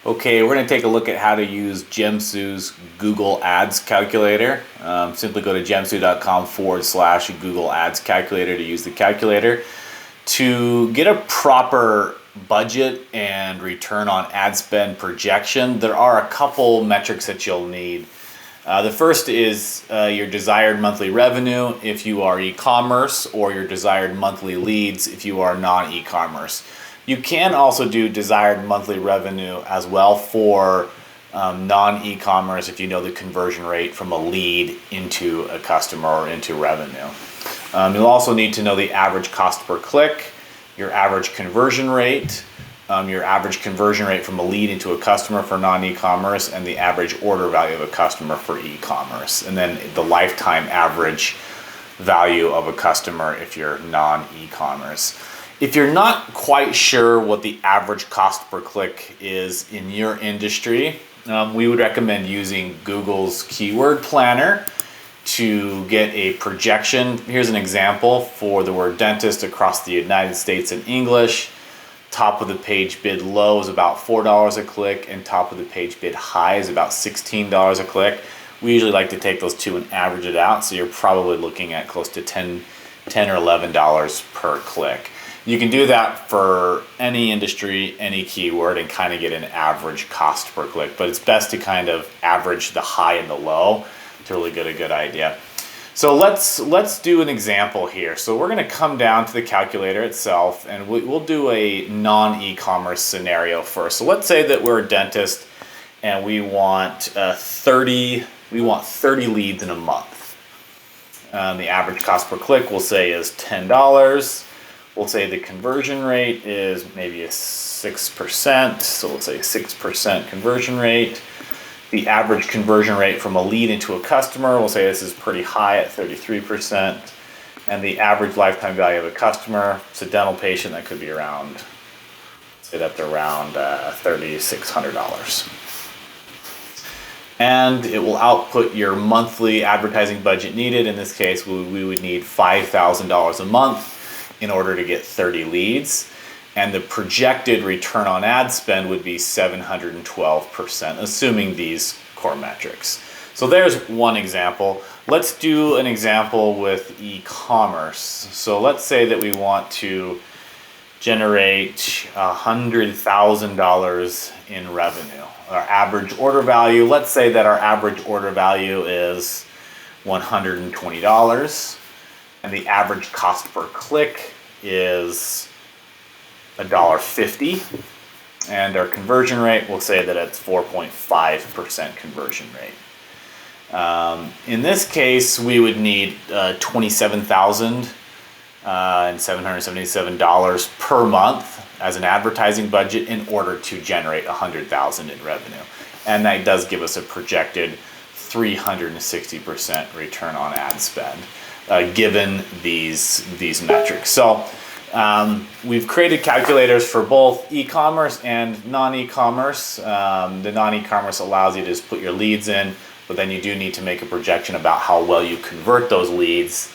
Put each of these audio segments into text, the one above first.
Okay, we're going to take a look at how to use JEMSU's Google Ads calculator. Simply go to jemsu.com/Google Ads calculator to use the calculator. To get a proper budget and return on ad spend projection, there are a couple metrics that you'll need. The first is your desired monthly revenue if you are e-commerce, or your desired monthly leads if you are non-e-commerce. You can also do desired monthly revenue as well for non-e-commerce if you know the conversion rate from a lead into a customer or into revenue. You'll also need to know the average cost per click, your average conversion rate from a lead into a customer for non-e-commerce, and the average order value of a customer for e-commerce, and then the lifetime average value of a customer if you're non-e-commerce. If you're not quite sure what the average cost per click is in your industry, we would recommend using Google's keyword planner to get a projection. Here's an example for the word dentist across the United States in English. Top of the page bid low is about $4 a click, and top of the page bid high is about $16 a click. We usually like to take those two and average it out, so you're probably looking at close to $10 or $11 per click. You can do that for any industry, any keyword, and kind of get an average cost per click, but it's best to kind of average the high and the low to really get a good idea. So let's do an example here. So we're going to come down to the calculator itself, and we'll do a non-e-commerce scenario first. So let's say that we're a dentist and we want 30 leads in a month. The average cost per click we'll say is $10. We'll say the conversion rate is maybe a 6%, so let's say 6% conversion rate. The average conversion rate from a lead into a customer, we'll say this is pretty high at 33%. And the average lifetime value of a customer, it's a dental patient, that could be around, say that's around $3,600. And it will output your monthly advertising budget needed. In this case, we would need $5,000 a month in order to get 30 leads, and the projected return on ad spend would be 712%, assuming these core metrics. So there's one example. Let's do an example with e-commerce. So let's say that we want to generate $100,000 in revenue. Our average order value, let's say that our average order value is $120. And the average cost per click is $1.50, and our conversion rate, we'll say that it's 4.5% conversion rate. In this case, we would need $27,777 per month as an advertising budget in order to generate $100,000 in revenue, and that does give us a projected 360% return on ad spend. Given these metrics. So we've created calculators for both e-commerce and non-e-commerce. The non-e-commerce allows you to just put your leads in, but then you do need to make a projection about how well you convert those leads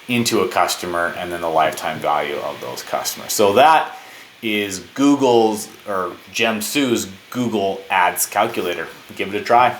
into a customer and then the lifetime value of those customers. So that is JEMSU's Google Ads calculator. Give it a try.